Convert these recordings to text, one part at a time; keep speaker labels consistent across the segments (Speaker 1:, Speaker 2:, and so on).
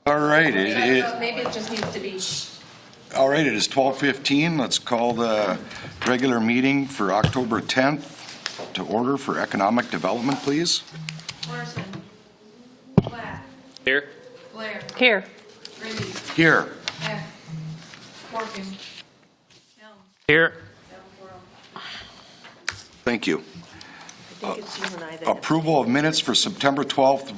Speaker 1: All right,
Speaker 2: Maybe it just needs to be.
Speaker 1: all right, it is 12:15. Let's call the regular meeting for October 10th to order for economic development, please.
Speaker 2: Larson. Black.
Speaker 3: Here.
Speaker 2: Blair.
Speaker 4: Here.
Speaker 2: Grinde.
Speaker 1: Here.
Speaker 2: Hecht. Horken. Helms.
Speaker 3: Here.
Speaker 1: Thank you.
Speaker 4: I think it's you and I that.
Speaker 1: Approval of minutes for September 12th,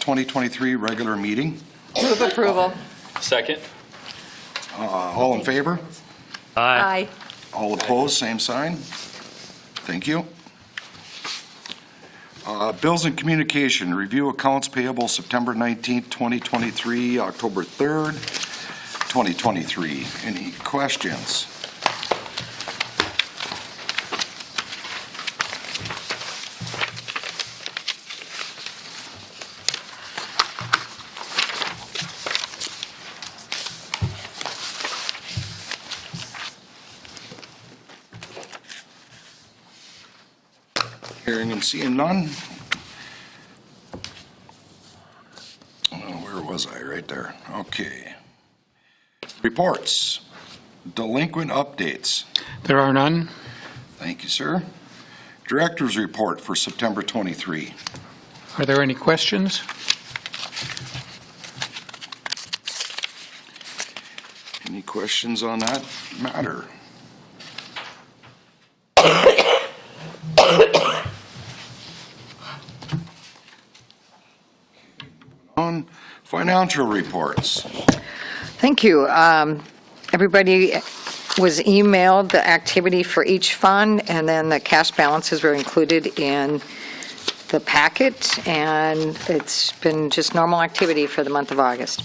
Speaker 1: 2023 regular meeting.
Speaker 4: Move approval.
Speaker 3: Second.
Speaker 1: All in favor?
Speaker 4: Aye.
Speaker 1: All opposed, same sign. Thank you. Bills and communication, review accounts payable September 19th, 2023, October 3rd, 2023. Any questions? Hearing and seeing none. Oh, where was I? Right there. Okay. Reports. Delinquent updates.
Speaker 5: There are none.
Speaker 1: Thank you, sir. Director's report for September 23.
Speaker 5: Are there any questions?
Speaker 1: Any questions on that matter? On financial reports.
Speaker 4: Thank you. Everybody was emailed the activity for each fund, and then the cash balances were included in the packet, and it's been just normal activity for the month of August.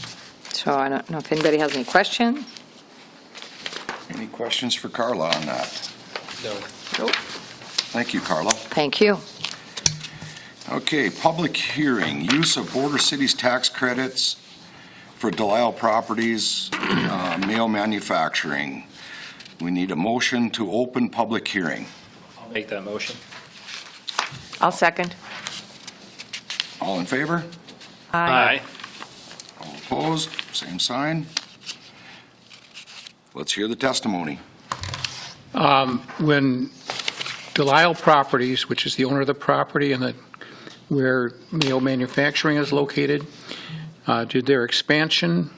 Speaker 4: So I don't know if anybody has any questions?
Speaker 1: Any questions for Carla on that?
Speaker 3: No.
Speaker 4: Nope.
Speaker 1: Thank you, Carla.
Speaker 4: Thank you.
Speaker 1: Okay, public hearing, use of border cities tax credits for Delisle properties, mail manufacturing. We need a motion to open public hearing.
Speaker 3: I'll make that motion.
Speaker 4: I'll second.
Speaker 1: All in favor?
Speaker 3: Aye.
Speaker 1: All opposed? Same sign. Let's hear the testimony.
Speaker 5: When Delisle Properties, which is the owner of the property and where Mayo Manufacturing is located, did their expansion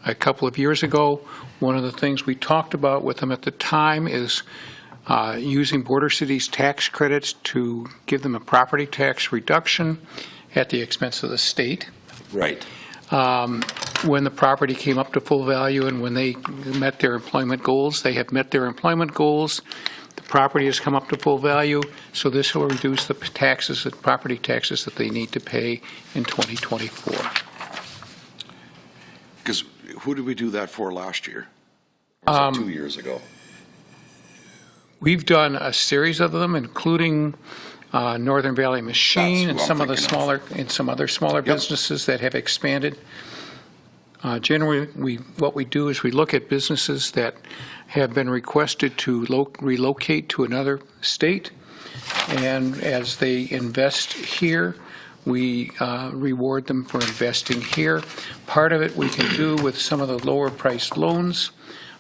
Speaker 5: a couple of years ago, one of the things we talked about with them at the time is using border cities tax credits to give them a property tax reduction at the expense of the state.
Speaker 1: Right.
Speaker 5: When the property came up to full value and when they met their employment goals, they have met their employment goals. The property has come up to full value, so this will reduce the taxes, the property taxes that they need to pay in 2024.
Speaker 1: Because who did we do that for last year? Or was it 2 years ago?
Speaker 5: We've done a series of them, including Northern Valley Machine and
Speaker 1: That's who I'm
Speaker 5: some of the
Speaker 1: thinking
Speaker 5: smaller and some other smaller businesses that have expanded. Generally, what we do is we look at businesses that have been requested to relocate to another state, and as they invest here, we reward them for investing here. Part of it we can do with some of the lower priced loans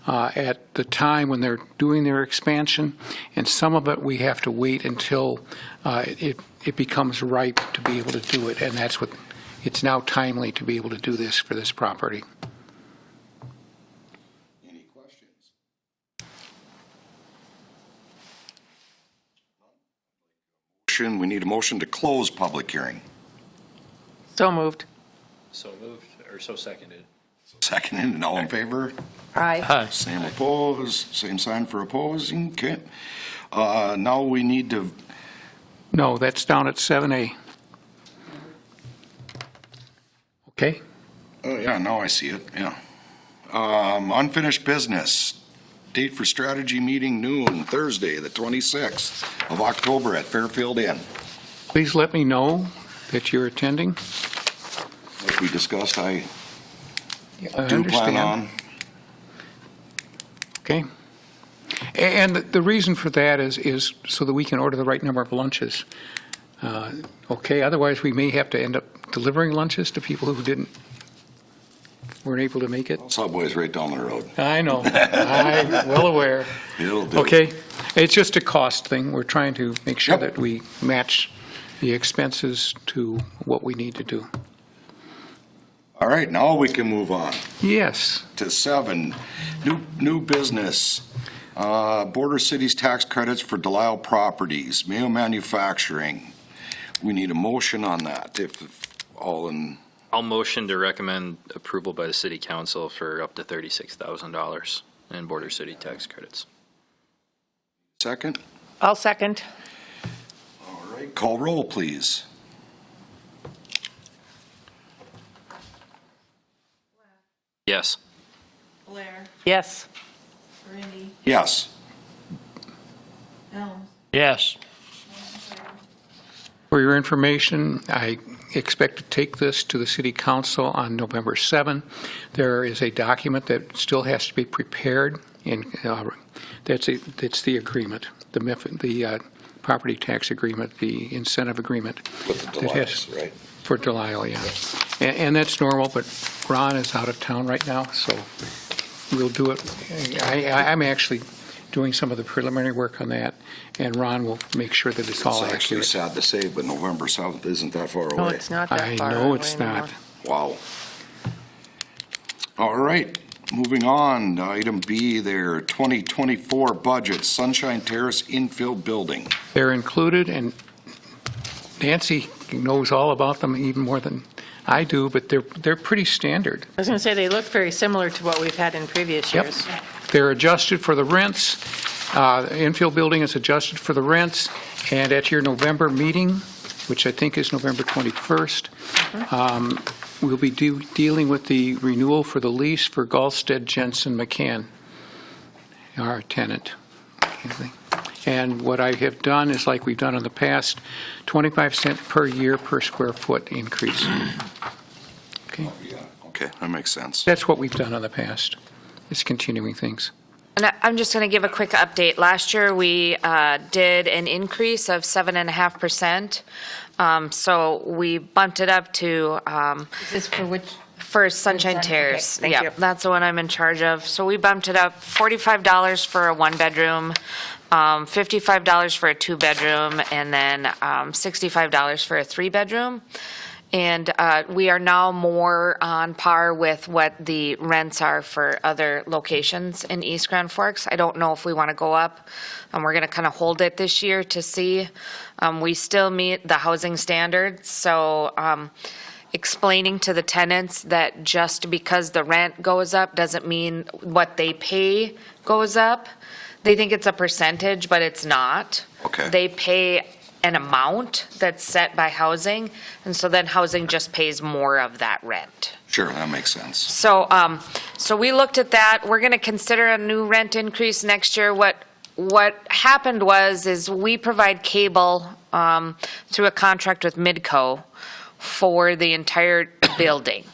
Speaker 5: at the time when they're doing their expansion, and some of it we have to wait until it becomes ripe to be able to do it, and that's what it's now timely to be able to do this for this property.
Speaker 1: Any questions? We need a motion to close public hearing.
Speaker 4: So moved.
Speaker 3: So moved, or so seconded.
Speaker 1: Seconded, and all in favor?
Speaker 4: Aye.
Speaker 1: Same opposed, same sign for opposing. Okay. Now we need to,
Speaker 5: No, that's down at 7A. Okay?
Speaker 1: oh yeah, now I see it, yeah. Unfinished business. Date for strategy meeting noon, Thursday, the 26th of October at Fairfield Inn.
Speaker 5: Please let me know that you're attending.
Speaker 1: Like we discussed, I
Speaker 5: I
Speaker 1: do plan
Speaker 5: understand.
Speaker 1: on.
Speaker 5: Okay. And the reason for that is so that we can order the right number of lunches. Okay, otherwise we may have to end up delivering lunches to people who weren't able to make it.
Speaker 1: Subway's right down the road.
Speaker 5: I know, I'm well aware.
Speaker 1: It'll do.
Speaker 5: Okay, it's just a cost thing. We're trying to make sure
Speaker 1: Yep.
Speaker 5: that we match the expenses to what we need to do.
Speaker 1: All right, now we can move on
Speaker 5: Yes,
Speaker 1: to 7, new business. Border Cities tax credits for Delisle properties, Mayo Manufacturing. We need a motion on that, if all in,
Speaker 3: I'll motion to recommend approval by the city council for up to $36,000 in border city tax credits.
Speaker 1: second?
Speaker 6: I'll second.
Speaker 1: All right, call roll, please.
Speaker 3: Yes.
Speaker 2: Blair,
Speaker 6: Yes.
Speaker 2: Grinde,
Speaker 1: Yes.
Speaker 2: Helms,
Speaker 7: Yes.
Speaker 5: for your information, I expect to take this to the city council on November 7. There is a document that still has to be prepared, and that's the agreement, the property tax agreement, the incentive agreement.
Speaker 1: With the
Speaker 5: That has-
Speaker 1: Delisle, right?
Speaker 5: For Delisle, yeah. And that's normal, but Ron is out of town right now, so we'll do it. I'm actually doing some of the preliminary work on that, and Ron will make sure that it's all
Speaker 1: It's actually
Speaker 5: accurate.
Speaker 1: sad to say, but November 7th isn't that far
Speaker 6: No,
Speaker 1: away.
Speaker 6: it's not that
Speaker 5: I
Speaker 6: far
Speaker 5: know
Speaker 6: away
Speaker 5: it's
Speaker 6: anymore.
Speaker 5: not.
Speaker 1: Wow. All right, moving on, item B there, 2024 budget, Sunshine Terrace infill building.
Speaker 5: They're included, and Nancy knows all about them even more than I do, but they're pretty standard.
Speaker 6: I was going to say, they look very similar to what we've had in previous
Speaker 5: Yep.
Speaker 6: years.
Speaker 5: They're adjusted for the rents. Infill building is adjusted for the rents, and at your November meeting, which I think is November 21st, we'll be dealing with the renewal for the lease for Gulfstead Jensen McCann, our tenant. And what I have done is like we've done in the past, 25 cents per year per square foot increase. Okay,
Speaker 1: Yeah, okay, that makes sense.
Speaker 5: that's what we've done in the past. It's continuing things.
Speaker 8: And I'm just going to give a quick update. Last year, we did an increase of 7.5%. So we bumped it up to,
Speaker 2: is this for which?
Speaker 8: for Sunshine
Speaker 2: Sunshine,
Speaker 8: Terrace.
Speaker 6: okay, thank you.
Speaker 8: That's the one I'm in charge of. So we bumped it up $45 for a one-bedroom, $55 for a two-bedroom, and then $65 for a three-bedroom. And we are now more on par with what the rents are for other locations in East Grand Forks. I don't know if we want to go up, and we're going to kind of hold it this year to see. We still meet the housing standards, so explaining to the tenants that just because the rent goes up doesn't mean what they pay goes up. They think it's a percentage, but it's not.
Speaker 1: Okay.
Speaker 8: They pay an amount that's set by housing, and so then housing just pays more of that rent.
Speaker 1: Sure, that makes sense.
Speaker 8: So, so we looked at that. We're going to consider a new rent increase next year. What happened is we provide cable through a contract with Midco for the entire building.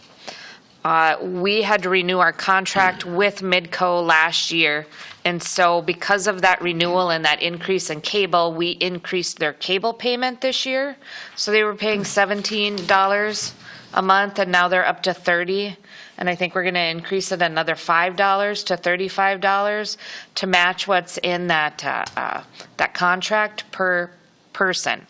Speaker 8: We had to renew our contract with Midco last year, and so because of that renewal and that increase in cable, we increased their cable payment this year. So they were paying $17 a month, and now they're up to $30. And I think we're going to increase it another $5 to $35 to match what's in that contract per person.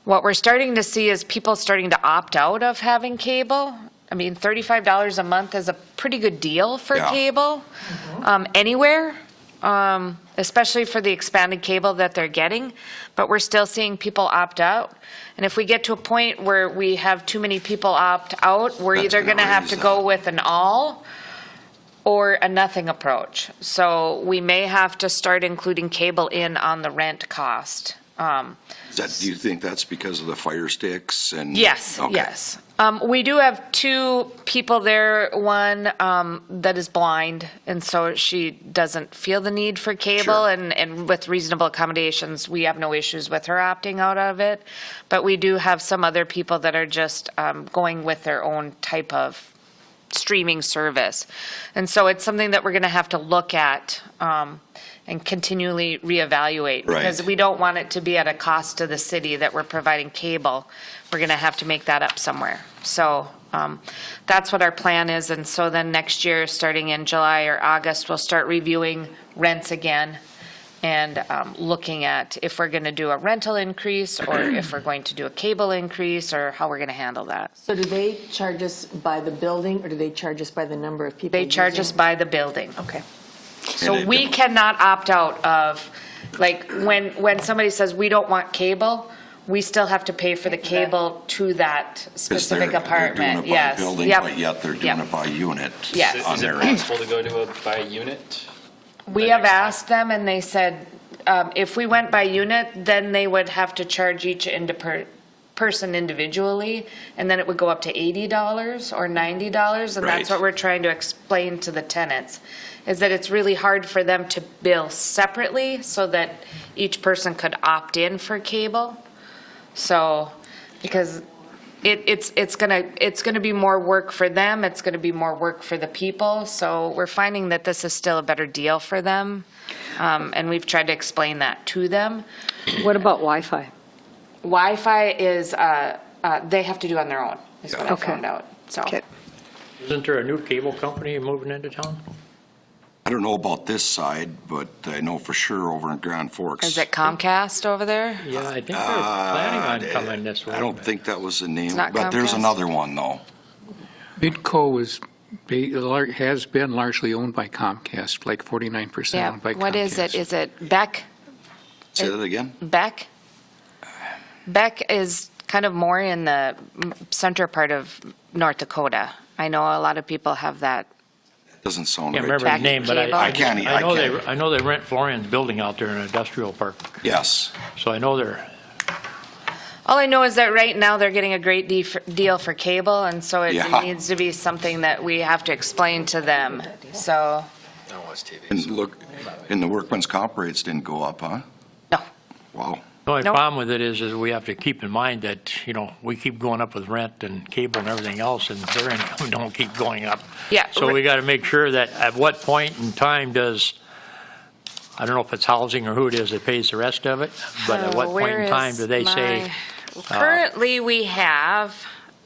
Speaker 8: What we're starting to see is people starting to opt out of having cable. I mean, $35 a month is a pretty good deal for
Speaker 1: Yeah.
Speaker 8: cable anywhere, especially for the expanded cable that they're getting. But we're still seeing people opt out. And if we get to a point where we have too many people opt out, we're
Speaker 1: That's
Speaker 8: either
Speaker 1: gonna
Speaker 8: going to have
Speaker 1: raise
Speaker 8: to
Speaker 1: that.
Speaker 8: go with an all or a nothing approach. So we may have to start including cable in on the rent cost.
Speaker 1: Do you think that's because of the fire sticks and?
Speaker 8: Yes,
Speaker 1: Okay.
Speaker 8: yes. We do have two people there, one that is blind, and so she doesn't feel the need for cable,
Speaker 1: Sure.
Speaker 8: and with reasonable accommodations, we have no issues with her opting out of it. But we do have some other people that are just going with their own type of streaming service. And so it's something that we're going to have to look at and continually reevaluate.
Speaker 1: Right.
Speaker 8: Because we don't want it to be at a cost to the city that we're providing cable. We're going to have to make that up somewhere. So that's what our plan is. And so then next year, starting in July or August, we'll start reviewing rents again and looking at if we're going to do a rental increase or if we're going to do a cable increase or how we're going to handle that.
Speaker 6: So do they charge us by the building, or do they charge us by the number of people?
Speaker 8: They charge us
Speaker 6: using?
Speaker 8: by the building.
Speaker 6: Okay.
Speaker 8: So
Speaker 1: And it-
Speaker 8: we cannot opt out of, like, when somebody says we don't want cable, we still have to pay for the cable to that
Speaker 1: 'Cause
Speaker 8: specific
Speaker 1: they're
Speaker 8: apartment.
Speaker 1: doing it by
Speaker 8: Yes.
Speaker 1: building,
Speaker 8: Yep.
Speaker 1: but yet they're doing
Speaker 8: Yep.
Speaker 1: it by unit.
Speaker 8: Yes.
Speaker 1: On
Speaker 3: Is it
Speaker 1: their end.
Speaker 3: possible to go to a by unit?
Speaker 8: We have asked them, and they said, if we went by unit, then they would have to charge each person individually, and then it would go up to $80 or $90, and that's
Speaker 1: Right.
Speaker 8: what we're trying to explain to the tenants, is that it's really hard for them to bill separately so that each person could opt in for cable. So, because it's gonna be more work for them, it's gonna be more work for the people, so we're finding that this is still a better deal for them, and we've tried to explain that to them.
Speaker 4: What about Wi-Fi?
Speaker 8: Wi-Fi is, they have to do on their own, is what I
Speaker 4: Okay.
Speaker 8: found out, so.
Speaker 4: Okay.
Speaker 7: Isn't there a new cable company moving into town?
Speaker 1: I don't know about this side, but I know for sure over in Grand Forks.
Speaker 8: Is it Comcast over there?
Speaker 7: Yeah, I think they're planning on coming this way.
Speaker 1: I don't think that was the name,
Speaker 8: not
Speaker 1: but there's
Speaker 8: Comcast?
Speaker 1: another one though.
Speaker 5: Midco has been largely owned by Comcast, like 49%
Speaker 8: Yeah,
Speaker 5: owned by Comcast.
Speaker 8: what is it? Is it Beck?
Speaker 1: Say that again?
Speaker 8: Beck? Beck is kind of more in the center part of North Dakota. I know a lot of people have that.
Speaker 1: Doesn't sound
Speaker 7: Can't
Speaker 1: right.
Speaker 7: remember
Speaker 8: Back
Speaker 7: the name, but
Speaker 8: cable.
Speaker 1: I can't-
Speaker 7: I know they rent Florian's building out there in an industrial park,
Speaker 1: Yes.
Speaker 7: so I know they're,
Speaker 8: All I know is that right now they're getting a great deal for cable, and so it
Speaker 1: Yeah.
Speaker 8: needs to be something that we have to explain to them. So,
Speaker 1: And look, and the workman's comp rates didn't go up, huh?
Speaker 8: no.
Speaker 1: Wow.
Speaker 7: the only
Speaker 8: Nope.
Speaker 7: problem with it is we have to keep in mind that, we keep going up with rent and cable and everything else, and their income don't keep going up.
Speaker 8: Yeah.
Speaker 7: So we got to make sure that at what point in time does, I don't know if it's housing or who it is that pays the rest of it, but at what point in time do they say,
Speaker 8: Currently, we have,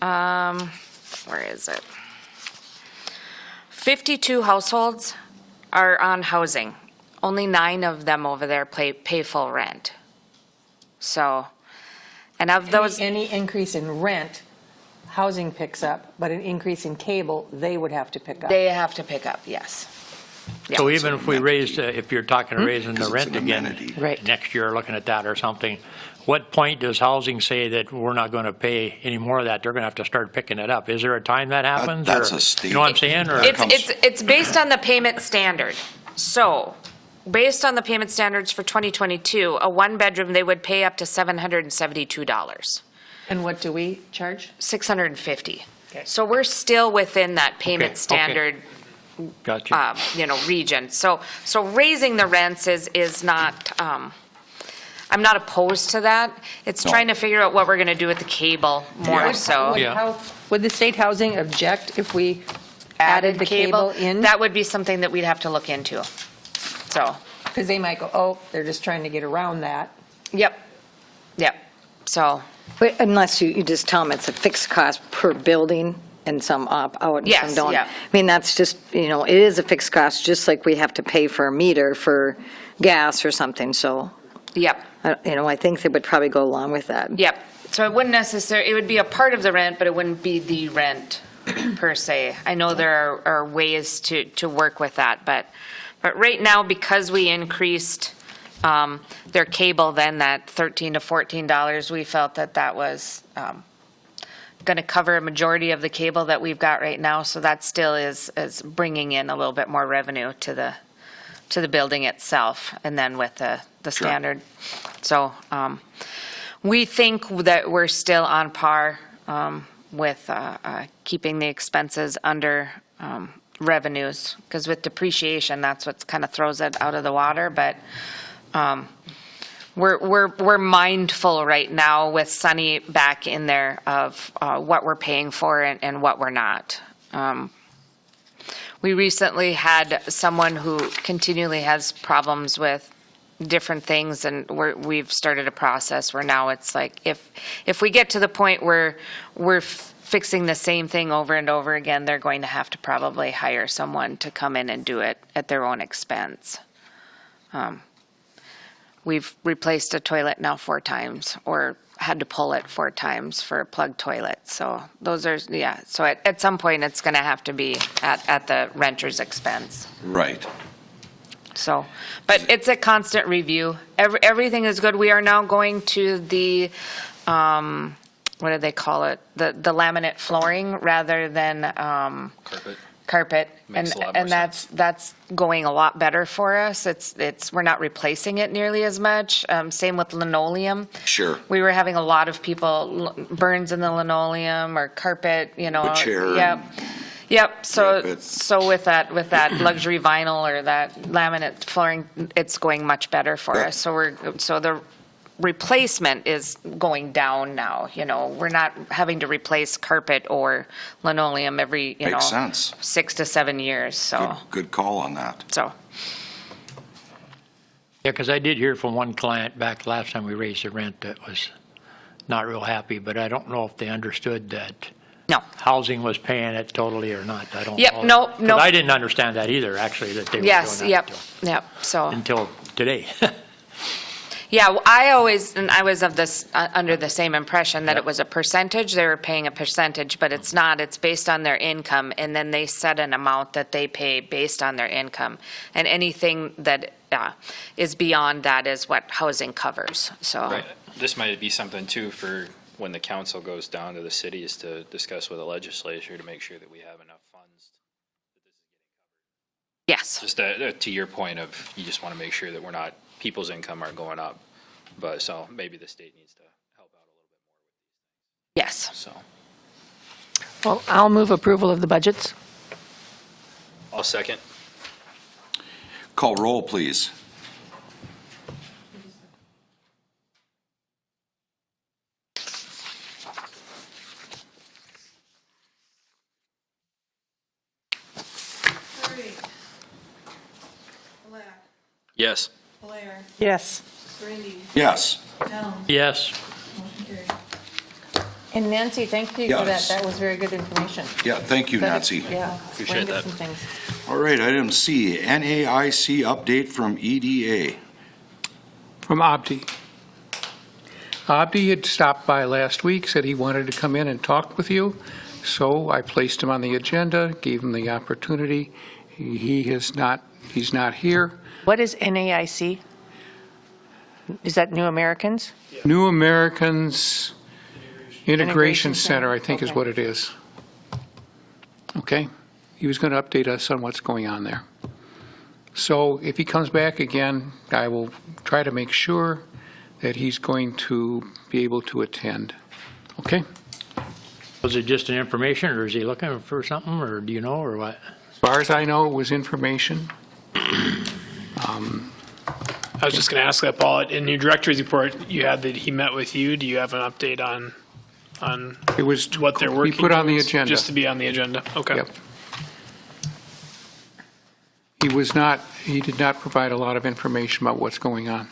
Speaker 8: where is it? 52 households are on housing. Only 9 of them over there pay full rent. So, and of those,
Speaker 6: Any increase in rent, housing picks up, but an increase in cable, they would have to pick up.
Speaker 8: they have to pick up, yes. Yeah.
Speaker 7: so even if we raised, if you're talking raising the
Speaker 1: 'Cause it's
Speaker 7: rent
Speaker 1: an
Speaker 7: again,
Speaker 1: amenity.
Speaker 6: Right.
Speaker 7: next year, looking at that or something, what point does housing say that we're not going to pay any more of that? They're going to have to start picking it up. Is there a time that happens?
Speaker 1: that's
Speaker 7: or-
Speaker 1: a state-
Speaker 7: You know what I'm saying? Or
Speaker 8: It's based on the payment standard. So, based on the payment standards for 2022, a one-bedroom, they would pay up to $772,
Speaker 6: And what do we charge?
Speaker 8: $650.
Speaker 6: Okay.
Speaker 8: So we're still within that payment
Speaker 7: Okay.
Speaker 8: standard,
Speaker 7: Gotcha.
Speaker 8: region. So raising the rents is not, I'm not opposed to that. It's
Speaker 1: No.
Speaker 8: trying to figure out what we're going to do with the cable more so.
Speaker 7: Yeah.
Speaker 6: Would the state housing object if we added the cable in?
Speaker 8: That would be something that we'd have to look into. So,
Speaker 6: Because they might go, oh, they're just trying to get around that.
Speaker 8: yep. So,
Speaker 4: But unless you just tell them it's a fixed cost per building and some opt out and some
Speaker 8: Yes,
Speaker 4: don't.
Speaker 8: yeah.
Speaker 4: I mean, that's just, it is a fixed cost, just like we have to pay for a meter for gas or something, so,
Speaker 8: yep.
Speaker 4: I think they would probably go along with that.
Speaker 8: Yep. So it wouldn't necessarily, it would be a part of the rent, but it wouldn't be the rent per se. I know there are ways to work with that, but right now, because we increased their cable then that $13 to $14, we felt that was going to cover a majority of the cable that we've got right now. So that still is bringing in a little bit more revenue to the building itself, and then with the standard. So we think that we're still on par with keeping the expenses under revenues, because with depreciation, that's what kind of throws it out of the water. But we're mindful right now with Sunny back in there of what we're paying for and what we're not. we recently had someone who continually has problems with different things, and we've started a process where now it's like, if we get to the point where we're fixing the same thing over and over again, they're going to have to probably hire someone to come in and do it at their own expense. We've replaced a toilet now 4 times, or had to pull it 4 times for a plugged toilet. So those are, yeah, so at some point, it's going to have to be at the renter's expense.
Speaker 1: Right.
Speaker 8: So, but it's a constant review. Everything is good. We are now going to the, what do they call it? The laminate flooring rather than carpet.
Speaker 3: Makes a lot more
Speaker 8: And that's going a lot better for us. We're not replacing it nearly as much. Same with linoleum.
Speaker 1: Sure.
Speaker 8: We were having a lot of people burns in the linoleam or carpet, you know.
Speaker 1: The chair.
Speaker 8: Yep. Yep. So
Speaker 1: it's-
Speaker 8: with that luxury vinyl or that laminate flooring, it's going much better for
Speaker 1: Yeah.
Speaker 8: us. So the replacement is going down now. You know, we're not having to replace carpet or linoleum every,
Speaker 1: Makes sense.
Speaker 8: 6 to 7 years. So
Speaker 1: Good call on that.
Speaker 8: so
Speaker 7: Yeah, because I did hear from one client back last time we raised the rent that was not real happy, but I don't know if they understood that
Speaker 8: no.
Speaker 7: housing was paying it totally or not. I don't
Speaker 8: Yep,
Speaker 7: know.
Speaker 8: no.
Speaker 7: 'Cause I didn't understand that either, actually, that they were doing
Speaker 8: Yes.
Speaker 7: that
Speaker 8: Yep. Yep. So.
Speaker 7: until today.
Speaker 8: Yeah, well, I was of this, under the same impression that it was a percentage, they were paying a percentage, but it's not, it's based on their income, and then they set an amount that they pay based on their income. And anything that is beyond that is what housing covers, so.
Speaker 3: Right. This might be something too for when the council goes down to the cities to discuss with the legislature to make sure that we have enough funds.
Speaker 8: Yes,
Speaker 3: Just to your point of, you just want to make sure that people's income aren't going up. But so maybe the state needs to help out a little bit more
Speaker 8: yes.
Speaker 3: with these. So
Speaker 6: Well, I'll move approval of the budgets.
Speaker 3: I'll second.
Speaker 1: Call roll, please.
Speaker 2: Black,
Speaker 3: Yes.
Speaker 2: Blair,
Speaker 6: Yes.
Speaker 2: Grinde,
Speaker 1: Yes.
Speaker 2: Helms,
Speaker 7: Yes.
Speaker 2: motion carried.
Speaker 6: And Nancy, thank you for that.
Speaker 1: Yes.
Speaker 6: That was very good information.
Speaker 1: Yeah, thank you,
Speaker 6: That-
Speaker 1: Nancy.
Speaker 6: Yeah.
Speaker 3: Appreciate
Speaker 6: explained
Speaker 3: that.
Speaker 6: some things.
Speaker 1: All right, item C, NAIC update from EDA.
Speaker 5: From Abdi. Abdi had stopped by last week, said he wanted to come in and talk with you, so I placed him on the agenda, gave him the opportunity. He's not here.
Speaker 6: What is NAIC? Is that New Americans?
Speaker 5: New Americans Integration Center, I think is
Speaker 6: Okay.
Speaker 5: what it is. Okay? He was going to update us on what's going on there. So if he comes back again, I will try to make sure that he's going to be able to attend. Okay?
Speaker 7: Was it just an information, or is he looking for something, or do you know, or what?
Speaker 5: As far as I know, it was information.
Speaker 9: I was just going to ask that, Paul. In your director's report, you had that he met with you. Do you have an update on
Speaker 5: It was
Speaker 9: what they're working
Speaker 5: We put on the
Speaker 9: towards?
Speaker 5: agenda.
Speaker 9: Just to be on the agenda. Okay.
Speaker 5: Yep. He did not provide a lot of information about what's going on.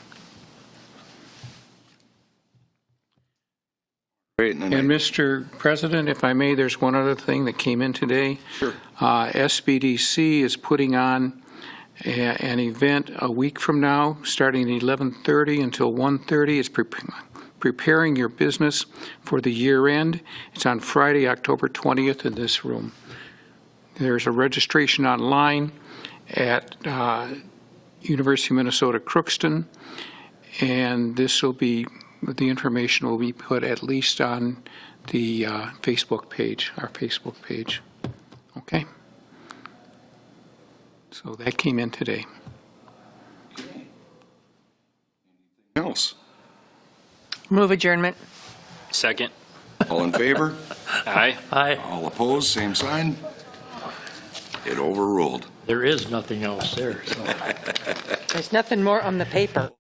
Speaker 1: Great, and
Speaker 5: And
Speaker 1: then
Speaker 5: Mr. President, if I may, there's one other thing that came in today.
Speaker 1: Sure.
Speaker 5: SBDC is putting on an event a week from now, starting at 11:30 until 1:30. It's preparing your business for the year end. It's on Friday, October 20th in this room. There's a registration online at University of Minnesota Crookston, and the information will be put at least on the Facebook page, our Facebook page. Okay? So that came in today.
Speaker 1: else.
Speaker 6: Move adjournment.
Speaker 3: Second.
Speaker 1: All in favor?
Speaker 3: Aye.
Speaker 7: Aye.
Speaker 1: All opposed, same sign. It overruled.
Speaker 7: There is nothing else there, so.
Speaker 6: There's nothing more on the paper.